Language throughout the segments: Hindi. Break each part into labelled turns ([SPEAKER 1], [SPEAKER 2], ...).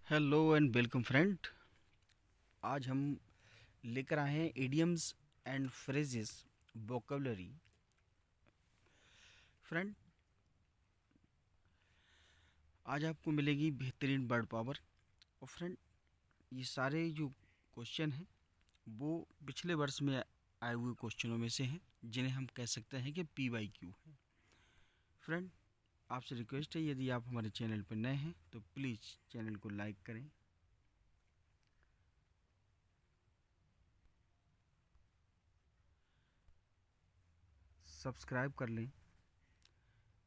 [SPEAKER 1] Hello and welcome friend. आज हम लेकर आए हैं idioms and phrases vocabulary. Friend, आज आपको मिलेगी बेहतरीन वर्ड पावर। और फ्रेंड, ये सारे जो क्वेश्चन हैं वो पिछले वर्ष में आए हुए क्वेश्चनों में से हैं, जिन्हें हम कह सकते हैं कि PYQ है। फ्रेंड, आपसे रिक्वेस्ट है, यदि आप हमारे चैनल पर नए हैं तो प्लीज़ चैनल को लाइक करें, सब्सक्राइब कर लें,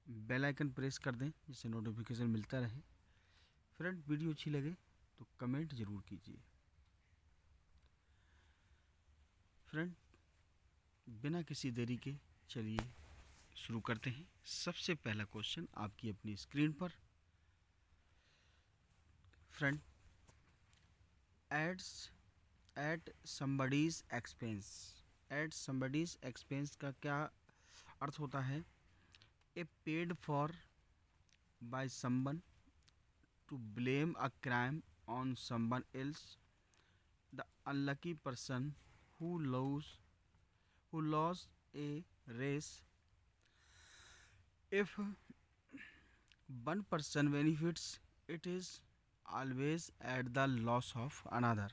[SPEAKER 1] बेल आइकन प्रेस कर दें जिससे नोटिफिकेशन मिलता रहे। फ्रेंड, वीडियो अच्छी लगे तो कमेंट ज़रूर कीजिए। फ्रेंड, बिना किसी देरी के चलिए शुरू करते हैं। सबसे पहला क्वेश्चन आपकी अपनी स्क्रीन पर। Friend, aids at somebody's expense. At somebody's expense का क्या अर्थ होता है? A paid for by someone to blame a crime on someone else, the unlucky person who lost who lost a race. If one person benefits, it is always at the loss of another.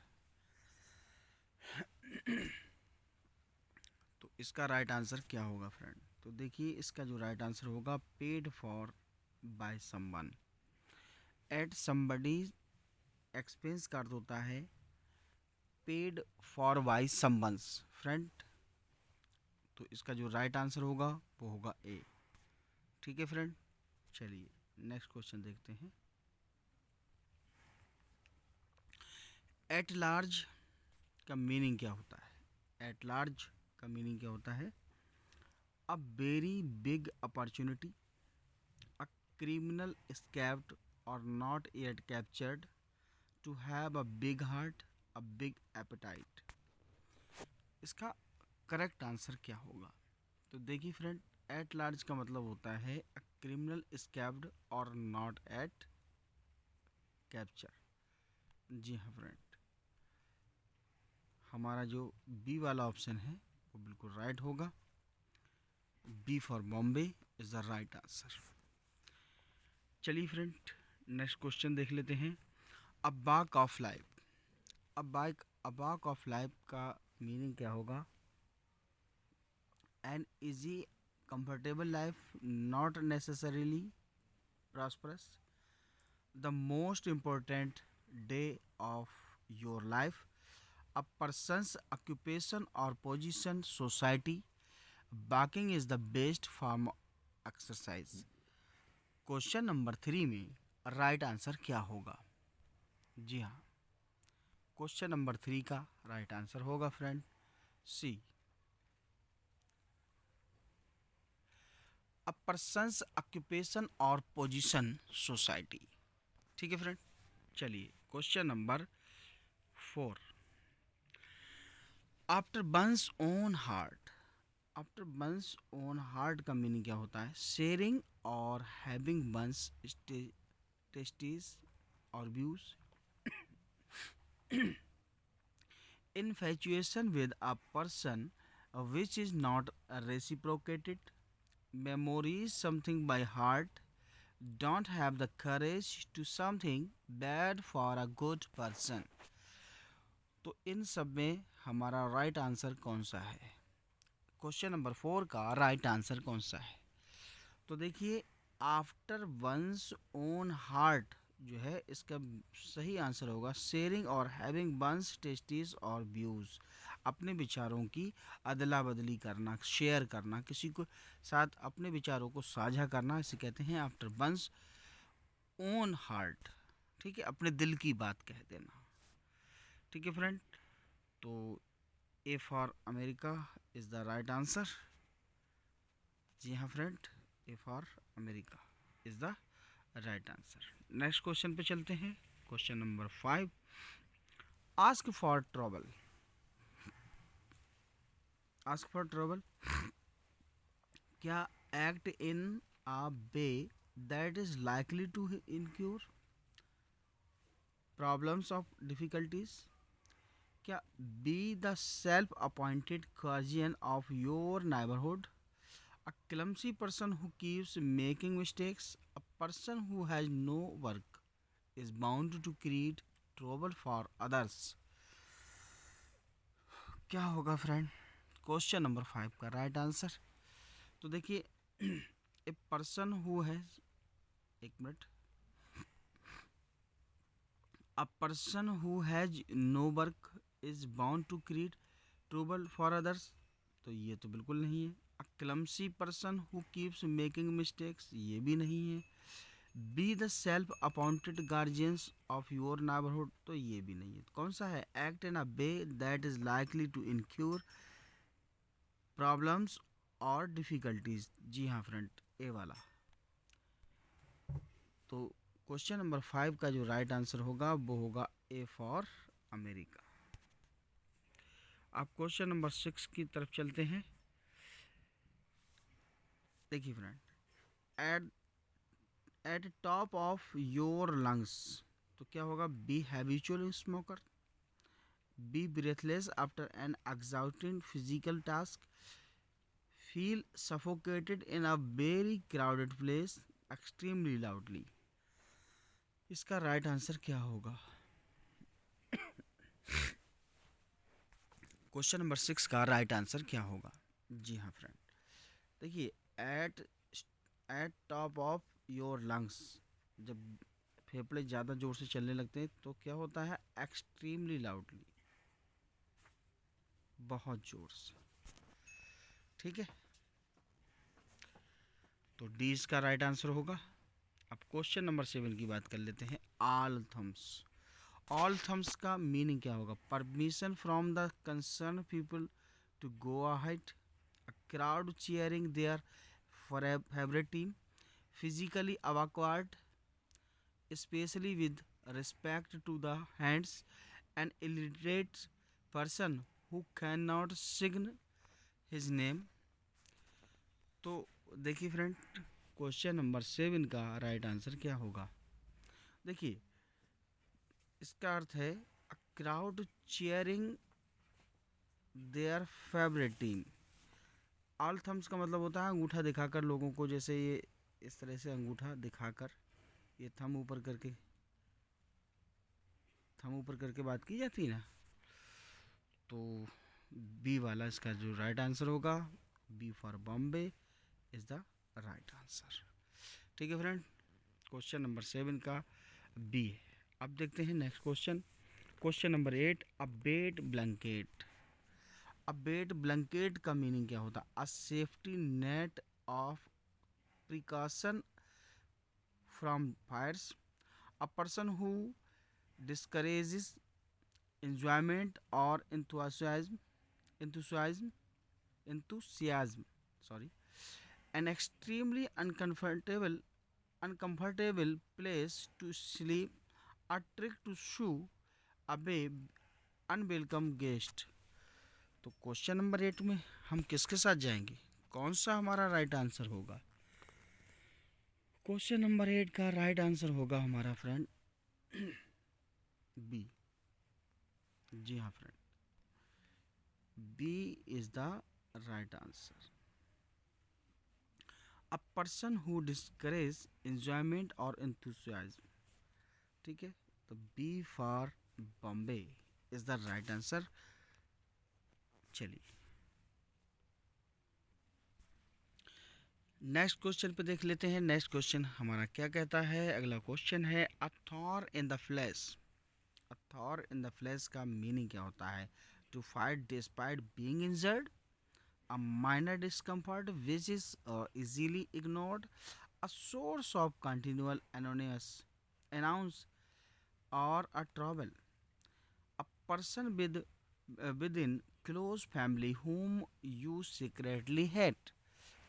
[SPEAKER 1] तो इसका राइट आंसर क्या होगा फ्रेंड? तो देखिए, इसका जो राइट आंसर होगा, paid for by someone. At somebody expense का अर्थ होता है paid for by someone's. Friend, तो इसका जो राइट आंसर होगा वो होगा ए। ठीक है फ्रेंड, चलिए नेक्स्ट क्वेश्चन देखते हैं। एट लार्ज का मीनिंग क्या होता है? एट लार्ज का मीनिंग क्या होता है? A very big opportunity, a criminal escaped और not yet captured, to have a big heart, a big appetite. इसका करेक्ट आंसर क्या होगा? तो देखिए फ्रेंड, एट लार्ज का मतलब होता है अ क्रिमिनल escaped और नॉट एट कैप्चर। जी हाँ फ्रेंड, हमारा जो बी वाला ऑप्शन है वो बिल्कुल राइट होगा। B for Bombay is the right answer. चलिए फ्रेंड, नेक्स्ट क्वेश्चन देख लेते हैं। अ बाक ऑफ लाइफ। अ बाक ऑफ लाइफ का मीनिंग क्या होगा? An easy comfortable life, not necessarily prosperous, the most important day of your life, a persons occupation और position society, walking is the best form exercise. Question number 3 में राइट आंसर क्या होगा? जी हाँ, क्वेश्चन नंबर 3 का राइट आंसर होगा friend C, a persons occupation और पोजीशन सोसाइटी। ठीक है फ्रेंड, चलिए question number 4। After ones own heart. After ones own heart का मीनिंग क्या होता है? शेयरिंग और हैविंग वंस टेस्टीज और views, infatuation with a person which is not reciprocated, memories something by heart, don't have the courage to something bad for a good person। तो इन सब में हमारा राइट आंसर कौन सा है? क्वेश्चन नंबर 4 का राइट आंसर कौन सा है? तो देखिए, आफ्टर वंस ओन हार्ट जो है, इसका सही आंसर होगा शेयरिंग और हैविंग वंस टेस्टीज और व्यूज़। अपने विचारों की अदला बदली करना, शेयर करना, किसी को साथ अपने विचारों को साझा करना, इसे कहते हैं आफ्टर वंस ओन हार्ट। ठीक है, अपने दिल की बात कह देना। ठीक है फ्रेंड, तो A for America is the right answer. जी हाँ friend, A for America is the right answer. Next question पे चलते हैं। Question number 5। Ask for trouble. Ask for trouble क्या act in a way that is likely to incur, problems of difficulties, क्या be the self appointed guardian of your neighbourhood, a clumsy person who keeps making mistakes, a person who has no work is bound to create trouble for others. क्या होगा फ्रेंड क्वेश्चन नंबर 5 का राइट आंसर? तो देखिए ए पर्सन हु हैज, एक मिनट, a person who has no work is bound to create trouble for others, तो ये तो बिल्कुल नहीं है। A clumsy person who keeps making mistakes, ये भी नहीं है। Be the self appointed guardians of your neighbourhood, तो ये भी नहीं है। कौन सा है? Act in a way that is likely to incur problems और डिफिकल्टीज, जी हाँ फ्रेंड, ए वाला। तो क्वेश्चन नंबर 5 का जो राइट आंसर होगा वो होगा ए फॉर अमेरिका। आप क्वेश्चन नंबर 6 की तरफ चलते हैं। देखिए friend, at at top of your lungs, तो क्या होगा? B habitual smoker, B breathless after an exhausting physical task, feel suffocated in a very crowded place, extremely loudly. इसका राइट आंसर क्या होगा? क्वेश्चन नंबर 6 का राइट आंसर क्या होगा? जी हाँ फ्रेंड, देखिए at at top of your lungs, जब फेफड़े ज़्यादा ज़ोर से चलने लगते हैं तो क्या होता है? एक्सट्रीमली लाउडली, बहुत ज़ोर से। ठीक है, तो डी इसका राइट आंसर होगा। अब क्वेश्चन नंबर 7 की बात कर लेते हैं। ऑल थम्स, ऑल थम्स का मीनिंग क्या होगा? Permission from the concern people to go ahead, a crowd cheering their favourite team, physically awkward, especially with respect to the hands, an illiterate person who cannot sign his name। तो देखिए फ्रेंड, क्वेश्चन नंबर 7 का राइट आंसर क्या होगा? देखिए इसका अर्थ है a crowd cheering their favourite team. All thumbs का मतलब होता है अंगूठा दिखाकर लोगों को, जैसे ये इस तरह से अंगूठा दिखाकर, ये थम ऊपर करके बात की जाती है ना, तो बी वाला इसका जो राइट आंसर होगा, B for Bombay is the right answer. ठीक है फ्रेंड, क्वेश्चन नंबर 7 का बी है। अब देखते हैं next question. Question number 8, a bed blanket. A bed blanket का मीनिंग क्या होता है? A safety net of precaution from fires, a person who discourages enjoyment or enthusiasm, enthusiasm, sorry, an extremely uncomfortable place to sleep, a trick to shoo away unwelcome guest। तो क्वेश्चन नंबर 8 में हम किसके साथ जाएंगे? कौन सा हमारा राइट आंसर होगा? क्वेश्चन नंबर 8 का राइट आंसर होगा हमारा फ्रेंड बी। जी हाँ friend, B is the right answer. A person who discourage enjoyment और एंथुसियाज्म। ठीक है, तो B for Bombay is the right answer. चलिए नेक्स्ट क्वेश्चन पे देख लेते हैं। नेक्स्ट क्वेश्चन हमारा क्या कहता है? अगला क्वेश्चन है a thorn in the flesh. A thorn in the flesh का मीनिंग क्या होता है? To fight despite being injured, a minor discomfort which is easily ignored, a source of continual announce or a trouble, a person within close family whom you secretly hate।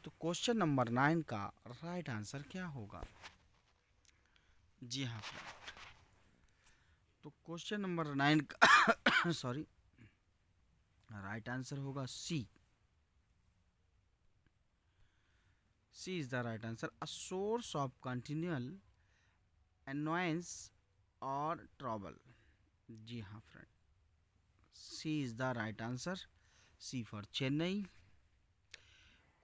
[SPEAKER 1] तो क्वेश्चन नंबर 9 का राइट आंसर क्या होगा? जी हाँ फ्रेंड, तो क्वेश्चन नंबर 9 का सॉरी, राइट आंसर होगा सी। C is the right answer. A source of continual annoyance और ट्रबल? जी हाँ friend, C is the right answer, C for Chennai.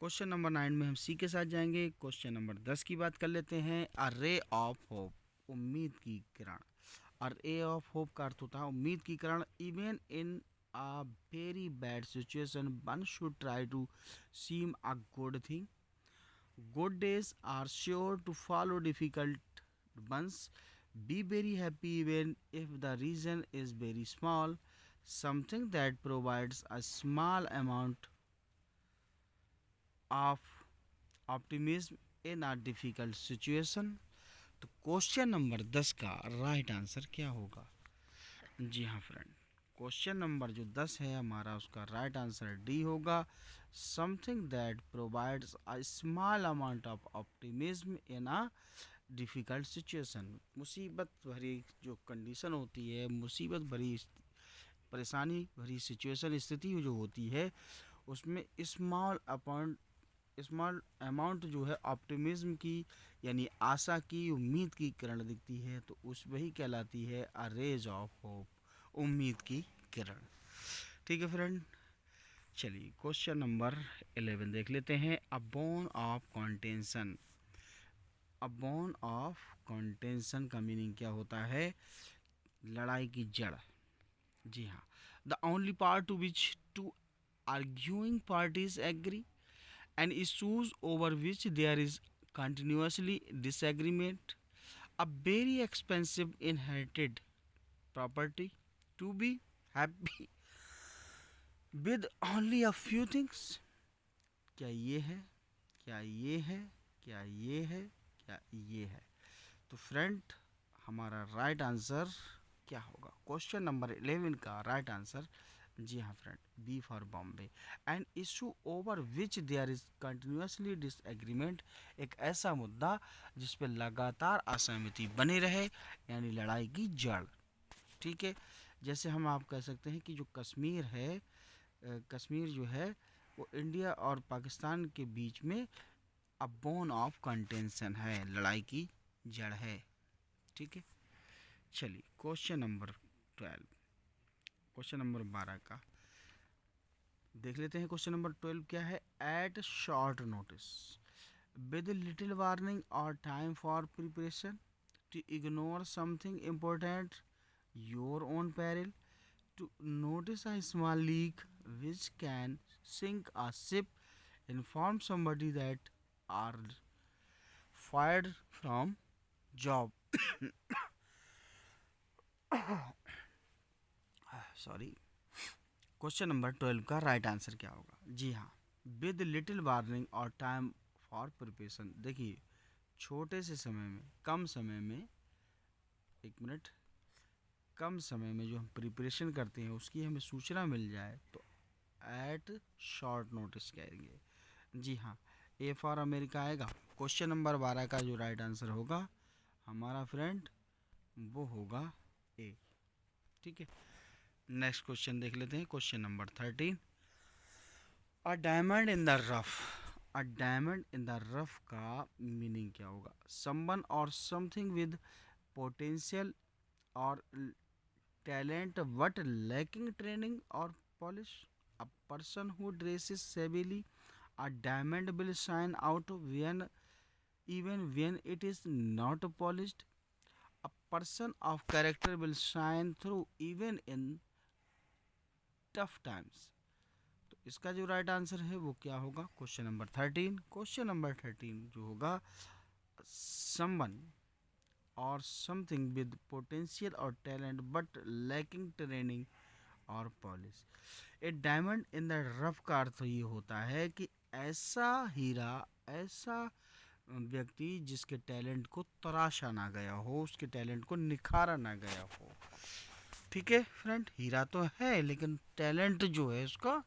[SPEAKER 1] Question number 9 में हम सी के साथ जाएंगे। क्वेश्चन नंबर 10 की बात कर लेते हैं। अ रे ऑफ होप, उम्मीद की किरण। अ रे ऑफ होप का अर्थ होता है उम्मीद की किरण। Even in a very bad situation one should try to seem a good thing. Good days are sure to follow difficult ones. Be very happy even if the reason is very small. Something that provides a small amount of optimism in a difficult situation. तो क्वेश्चन नंबर 10 का राइट आंसर क्या होगा? जी हाँ फ्रेंड, क्वेश्चन नंबर जो 10 है हमारा, उसका राइट आंसर डी होगा। Something that provides a small amount of optimism in a difficult situation. मुसीबत भरी जो कंडीशन होती है, मुसीबत भरी परेशानी भरी सिचुएशन, स्थिति जो होती है, उसमें स्मॉल अमाउंट जो है ऑप्टिमिज्म की, यानी आशा की, उम्मीद की किरण दिखती है, तो उस वही कहलाती है अ रेज ऑफ होप, उम्मीद की किरण। ठीक है फ्रेंड, चलिए क्वेश्चन नंबर 11 देख लेते हैं। A bone of contention. A bone of contention का मीनिंग क्या होता है? लड़ाई की जड़। जी हाँ, the only part to which two arguing parties agree and issues over which there is continuously disagreement. A very expensive inherited property to be happy with only a few things. क्या ये है? क्या ये है? क्या ये है? क्या ये है? तो फ्रेंड, हमारा राइट आंसर क्या होगा? क्वेश्चन नंबर 11 का राइट आंसर, जी हाँ friend, B for Bombay. And issue over which there is continuously disagreement, एक ऐसा मुद्दा जिस पे लगातार असहमति बनी रहे, यानी लड़ाई की जड़। ठीक है, जैसे हम आप कह सकते हैं कि जो कश्मीर है, कश्मीर जो है वो इंडिया और पाकिस्तान के बीच में अ बोन ऑफ कंटेंशन है, लड़ाई की जड़ है। ठीक है, चलिए क्वेश्चन नंबर 12, क्वेश्चन नंबर 12 का देख लेते हैं। क्वेश्चन नंबर 12 क्या है? At short notice with little warning और time for preparation to ignore something important your own peril, to notice a small leak which can sink a ship, inform somebody that are fired from job. Sorry, question number 12 का राइट आंसर क्या होगा? जी हाँ, विद लिटिल वार्निंग और टाइम फॉर प्रिपरेशन। देखिए, छोटे से समय में, कम समय में, एक मिनट, कम समय में जो हम प्रिपरेशन करते हैं उसकी हमें सूचना मिल जाए तो एट शॉर्ट नोटिस कहेंगे। जी हाँ, ए फॉर अमेरिका आएगा। क्वेश्चन नंबर 12 का जो राइट आंसर होगा हमारा फ्रेंड, वो होगा ए। ठीक है, नेक्स्ट क्वेश्चन देख लेते हैं। Question number 13, a diamond in the rough. A diamond in the rough का मीनिंग क्या होगा? समवन और समथिंग विद पोटेंशियल और टैलेंट बट लैकिंग ट्रेनिंग और polish. A person who dresses civilly, a diamond will shine out when even when it is not polished. A person of character will shine through even in tough times. तो इसका जो राइट आंसर है वो क्या होगा? Question number 13। क्वेश्चन नंबर 13 जो होगा, समवन और समथिंग विद पोटेंशियल और टैलेंट बट लैकिंग ट्रेनिंग और polish. A diamond in the rough का अर्थ ये होता है कि ऐसा हीरा, ऐसा व्यक्ति जिसके टैलेंट को तराशा ना गया हो, उसके टैलेंट को निखारा ना गया हो। ठीक है फ्रेंड, हीरा तो है लेकिन टैलेंट जो है उसका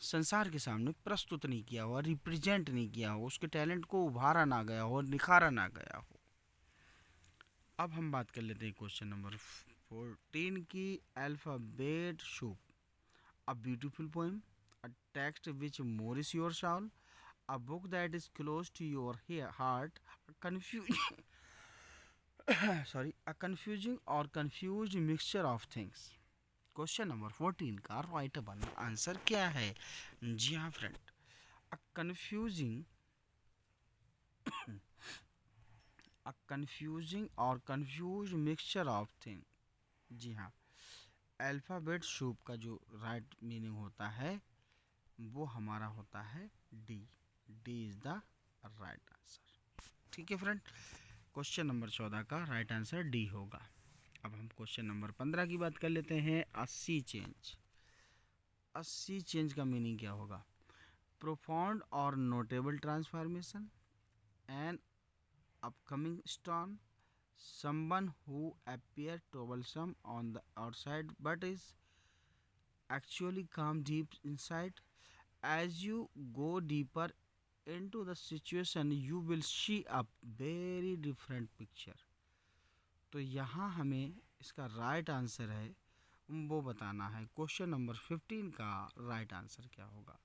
[SPEAKER 1] संसार के सामने प्रस्तुत नहीं किया हो, रिप्रेजेंट नहीं किया हो, उसके टैलेंट को उभारा ना गया हो, निखारा ना गया हो। अब हम बात कर लेते हैं क्वेश्चन नंबर 14 की। Alphabet soup, a beautiful poem, a text which mores your soul, a book that is close to your heart, a confusion, sorry, a confusing और confuse mixture of things. Question number 14 का राइट वन आंसर क्या है? जी हाँ friend, a confusing a confusing और कंफ्यूज मिक्सचर ऑफ थिंग। जी हाँ, अल्फ़ाबेट सूप का जो राइट मीनिंग होता है वो हमारा होता है D. D is the right answer. ठीक है फ्रेंड, क्वेश्चन नंबर 14 का राइट आंसर डी होगा। अब हम क्वेश्चन नंबर 15 की बात कर लेते हैं। 80 चेंज। 80 चेंज का मीनिंग क्या होगा? प्रोफाउंड और notable transformation, an upcoming storm, someone who appear troublesome on the outside but is actually calm deep inside. As you go deeper into the situation you will see a very different picture. तो यहाँ हमें इसका राइट आंसर है वो बताना है। क्वेश्चन नंबर 15 का राइट आंसर क्या होगा?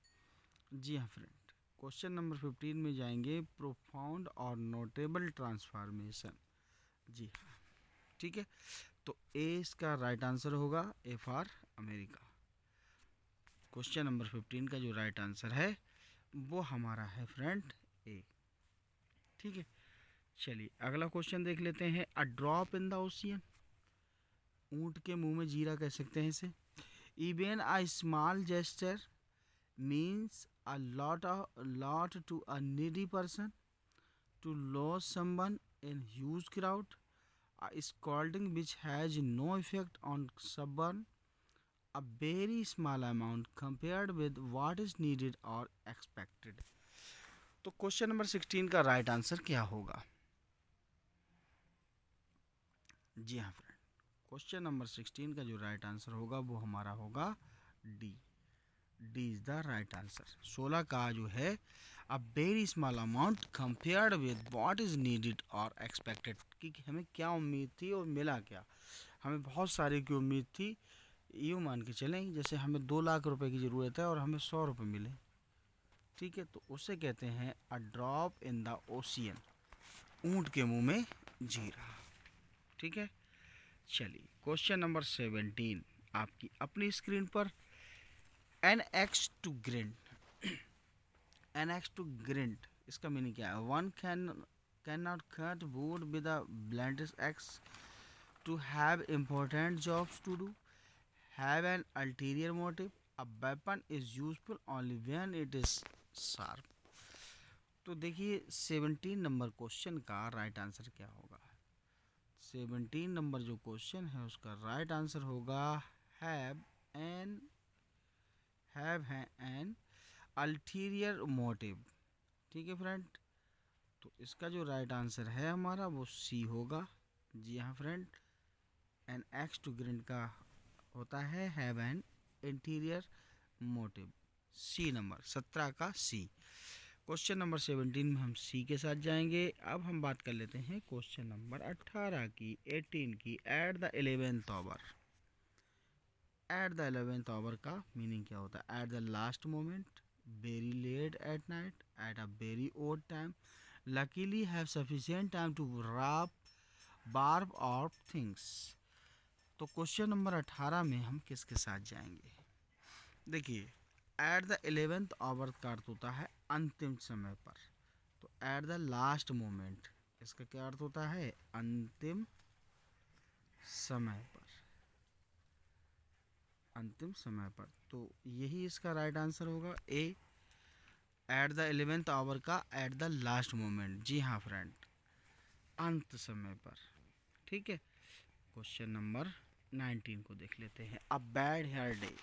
[SPEAKER 1] जी हाँ फ्रेंड, क्वेश्चन नंबर 15 में जाएंगे प्रोफाउंड और नोटेबल ट्रांसफॉर्मेशन। जी हाँ, ठीक है, तो ए इसका राइट आंसर होगा, A for America. Question number 15 का जो राइट आंसर है वो हमारा है फ्रेंड ए। ठीक है, चलिए अगला क्वेश्चन देख लेते हैं। A drop in the ocean. ऊंट के मुंह में जीरा कह सकते हैं इसे। Even a small gesture means a lot to a needy person. To lose someone in huge crowd, a scolding which has no effect on someone, a very small amount compared with what is needed or expected. तो क्वेश्चन नंबर 16 का राइट आंसर क्या होगा? जी हाँ फ्रेंड, क्वेश्चन नंबर 16 का जो राइट आंसर होगा वो हमारा होगा D. D is the right answer. 16 का जो है a very small amount compared with what is needed और एक्सपेक्टेड, कि हमें क्या उम्मीद थी और मिला क्या। हमें बहुत सारे की उम्मीद थी, यूँ मान के चलें जैसे हमें 2 लाख रुपए की ज़रूरत है और हमें 100 रुपये मिले। ठीक है, तो उसे कहते हैं a drop in the ocean, ऊँट के मुंह में जीरा। ठीक है, चलिए क्वेश्चन नंबर 17 आपकी अपनी स्क्रीन पर। An axe to grind. An axe to grind इसका मीनिंग क्या है? One can not cut wood with a blunt axe, to have important jobs to do, have an ulterior motive, a weapon is useful only when it is sharp. तो देखिए 17 नंबर क्वेश्चन का राइट आंसर क्या होगा? 17 नंबर जो क्वेश्चन है उसका राइट आंसर होगा have an an ulterior motive. ठीक है फ्रेंड, तो इसका जो राइट आंसर है हमारा वो सी होगा। जी हाँ friend, an axe to grind का होता है have an interior motive. C number 17 का सी। क्वेश्चन नंबर 17 में हम सी के साथ जाएंगे। अब हम बात कर लेते हैं क्वेश्चन नंबर 18 की, 18 की। At the 11th hour. At the 11th hour का मीनिंग क्या होता है? At the last moment, very late at night, at a very odd time, luckily have sufficient time to wrap barb off things. तो क्वेश्चन नंबर 18 में हम किसके साथ जाएंगे? देखिए एट द 11th आवर का अर्थ होता है अंतिम समय पर। तो एट द लास्ट मोमेंट इसका क्या अर्थ होता है? अंतिम समय पर। अंतिम समय पर, तो यही इसका राइट आंसर होगा ए। एट द 11th आवर का एट द लास्ट मोमेंट, जी हाँ फ्रेंड, अंत समय पर। ठीक है, क्वेश्चन नंबर 19 को देख लेते हैं। A bad hair day.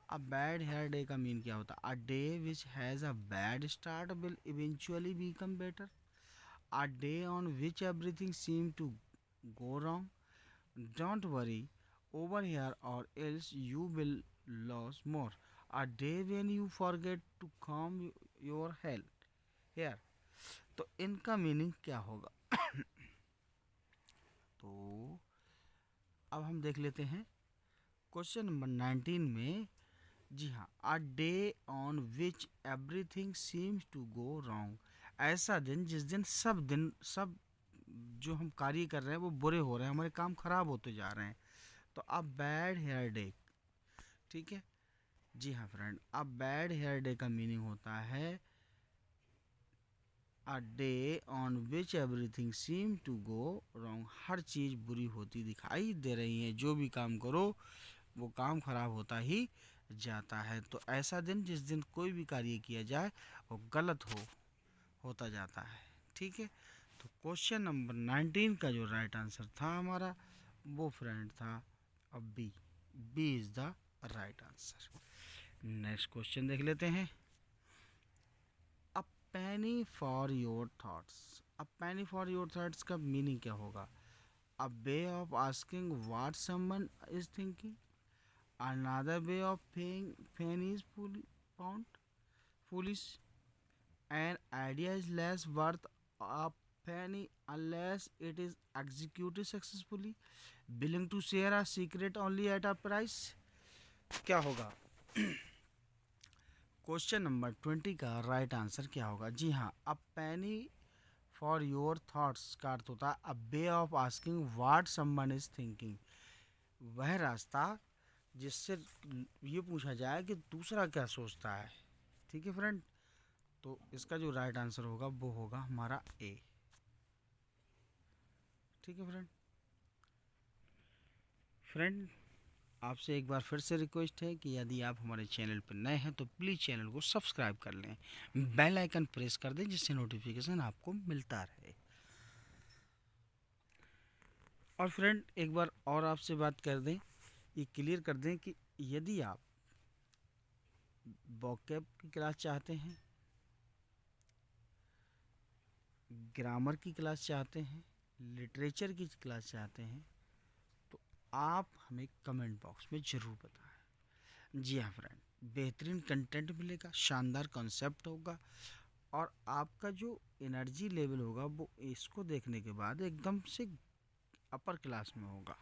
[SPEAKER 1] A bad hair day का मीन क्या होता है? A day which has a bad start will eventually become better, a day on which everything seem to go wrong, don't worry over here or else you will lose more, a day when you forget to comb your hair। तो इनका मीनिंग क्या होगा? तो अब हम देख लेते हैं क्वेश्चन नंबर 19 में। जी हाँ, a day on which everything seems to go wrong, ऐसा दिन जिस दिन सब जो हम कार्य कर रहे हैं वो बुरे हो रहे हैं, हमारे काम खराब होते जा रहे हैं। तो अ बैड हेयर डे, ठीक है। जी हाँ friend, a bad hair day का मीनिंग होता है a day on which everything seem to go wrong. हर चीज़ बुरी होती दिखाई दे रही है, जो भी काम करो वो काम खराब होता ही जाता है। तो ऐसा दिन जिस दिन कोई भी कार्य किया जाए वो गलत होता जाता है, ठीक है। तो क्वेश्चन नंबर 19 का जो राइट आंसर था हमारा, वो फ्रेंड था अब B. B is the right answer. Next question देख लेते हैं। A penny for your thoughts. A penny for your thoughts का मीनिंग क्या होगा? A way of asking what someone is thinking, another way of paying penny is foolish, an idea is less worth a penny unless it is executed successfully, willing to share a secret only at a price। क्या होगा? क्वेश्चन नंबर 20 का राइट आंसर क्या होगा? जी हाँ, a penny for your thoughts का अर्थ होता है a way of asking what someone is thinking. वह रास्ता जिससे ये पूछा जाए कि दूसरा क्या सोचता है, ठीक है फ्रेंड। तो इसका जो राइट आंसर होगा वो होगा हमारा ए, ठीक है फ्रेंड। फ्रेंड, आपसे एक बार फिर से रिक्वेस्ट है कि यदि आप हमारे चैनल पर नए हैं तो प्लीज़ चैनल को सब्सक्राइब कर लें, बेल आइकन प्रेस कर दें जिससे नोटिफिकेशन आपको मिलता रहे। और फ्रेंड, एक बार और आपसे बात कर दें, ये क्लियर कर दें कि यदि आप वोकैब की क्लास चाहते हैं, ग्रामर की क्लास चाहते हैं, लिटरेचर की क्लास चाहते हैं, तो आप हमें कमेंट बॉक्स में ज़रूर बताएं। जी हाँ फ्रेंड, बेहतरीन कंटेंट मिलेगा, शानदार कॉन्सेप्ट होगा, और आपका जो एनर्जी लेवल होगा वो इसको देखने के बाद एकदम से अपर क्लास में होगा।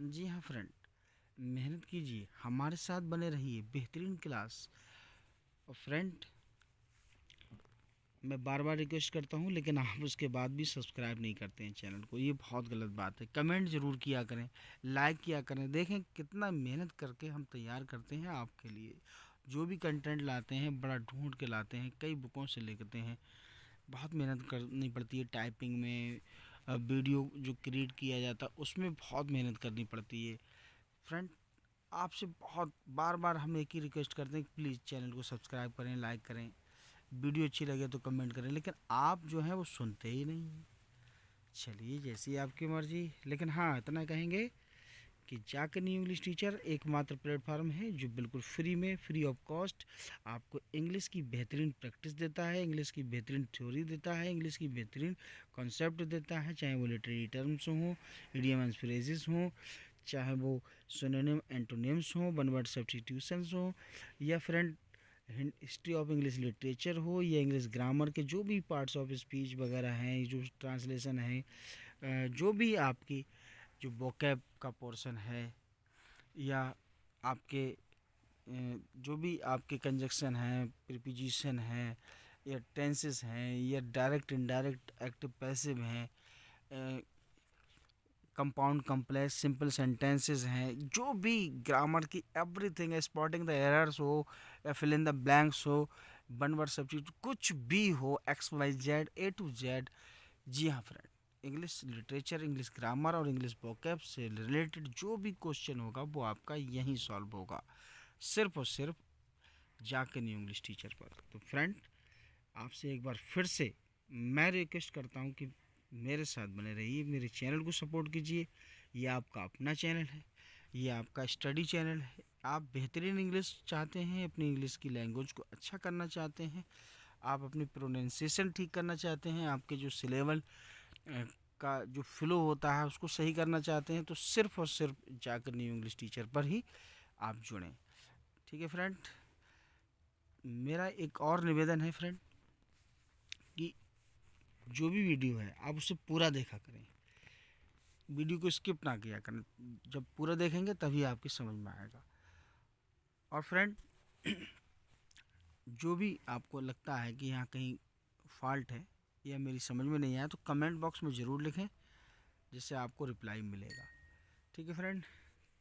[SPEAKER 1] जी हाँ फ्रेंड, मेहनत कीजिए, हमारे साथ बने रहिए, बेहतरीन क्लास। और फ्रेंड, मैं बार बार रिक्वेस्ट करता हूँ लेकिन आप उसके बाद भी सब्सक्राइब नहीं करते हैं चैनल को, ये बहुत गलत बात है। कमेंट ज़रूर किया करें, लाइक किया करें, देखें कितना मेहनत करके हम तैयार करते हैं आपके लिए। जो भी कंटेंट लाते हैं बड़ा ढूंढ के लाते हैं, कई बुकों से लेते हैं, बहुत मेहनत करनी पड़ती है टाइपिंग में। वीडियो जो क्रिएट किया जाता है उसमें बहुत मेहनत करनी पड़ती है। फ्रेंड, आपसे बहुत बार बार हम एक ही रिक्वेस्ट करते हैं कि प्लीज़ चैनल को सब्सक्राइब करें, लाइक करें, वीडियो अच्छी लगे तो कमेंट करें, लेकिन आप जो हैं वो सुनते ही नहीं हैं। चलिए, जैसी आपकी मर्ज़ी, लेकिन हाँ इतना कहेंगे कि जाकर न्यू इंग्लिश टीचर एकमात्र प्लेटफार्म है जो बिल्कुल फ्री में, फ्री ऑफ कॉस्ट आपको इंग्लिश की बेहतरीन प्रैक्टिस देता है, इंग्लिश की बेहतरीन थ्योरी देता है, इंग्लिश की बेहतरीन कॉन्सेप्ट देता है, चाहे वो लिटरेरी टर्म्स हों, इडियम एंड फ्रेजेस हों, चाहे वो सिनोनिम एंटोनिम्स हों, वन वर्ड सब्स्टिट्यूशंस हों, या friend history of English literature हो, या इंग्लिश ग्रामर के जो भी पार्ट्स ऑफ स्पीच वगैरह हैं, जो ट्रांसलेशन है, जो भी आपकी जो वोकैब का पोर्शन है, या आपके जो भी आपके कंजक्शन हैं, प्रीपोजिशन हैं, या टेंसेस हैं, या डायरेक्ट इनडायरेक्ट एक्टिव पैसिव हैं, कंपाउंड कॉम्प्लेक्स सिंपल सेंटेंसेस हैं, जो भी ग्रामर की एवरीथिंग है, स्पॉटिंग द एरर्स हो या फिल इन द ब्लैंक्स हो, वन वर्ड सब्जेक्ट कुछ भी हो, X Y Z A to Z. जी हाँ friend, English literature, English grammar और इंग्लिश वोकैब से रिलेटेड जो भी क्वेश्चन होगा वो आपका यहीं सॉल्व होगा, सिर्फ और सिर्फ जाके न्यू इंग्लिश टीचर पर। तो फ्रेंड, आपसे एक बार फिर से मैं रिक्वेस्ट करता हूँ कि मेरे साथ बने रहिए, मेरे चैनल को सपोर्ट कीजिए। ये आपका अपना चैनल है, ये आपका स्टडी चैनल है। आप बेहतरीन इंग्लिश चाहते हैं, अपनी इंग्लिश की लैंग्वेज को अच्छा करना चाहते हैं, आप अपनी प्रोनाउंसिएशन ठीक करना चाहते हैं, आपके जो सिलेबल का जो फ्लो होता है उसको सही करना चाहते हैं, तो सिर्फ और सिर्फ जाकर न्यू इंग्लिश टीचर पर ही आप जुड़ें, ठीक है फ्रेंड। मेरा एक और निवेदन है फ्रेंड कि जो भी वीडियो है आप उसे पूरा देखा करें, वीडियो को स्किप ना किया करें, जब पूरा देखेंगे तभी आपकी समझ में आएगा। और फ्रेंड, जो भी आपको लगता है कि यहाँ कहीं फॉल्ट है या मेरी समझ में नहीं आया तो कमेंट बॉक्स में ज़रूर लिखें, जिससे आपको रिप्लाई मिलेगा। ठीक है फ्रेंड,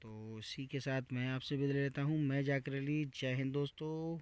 [SPEAKER 1] तो इसी के साथ मैं आपसे विदा लेता हूँ। मैं जाकिर अली, जय हिंद दोस्तों।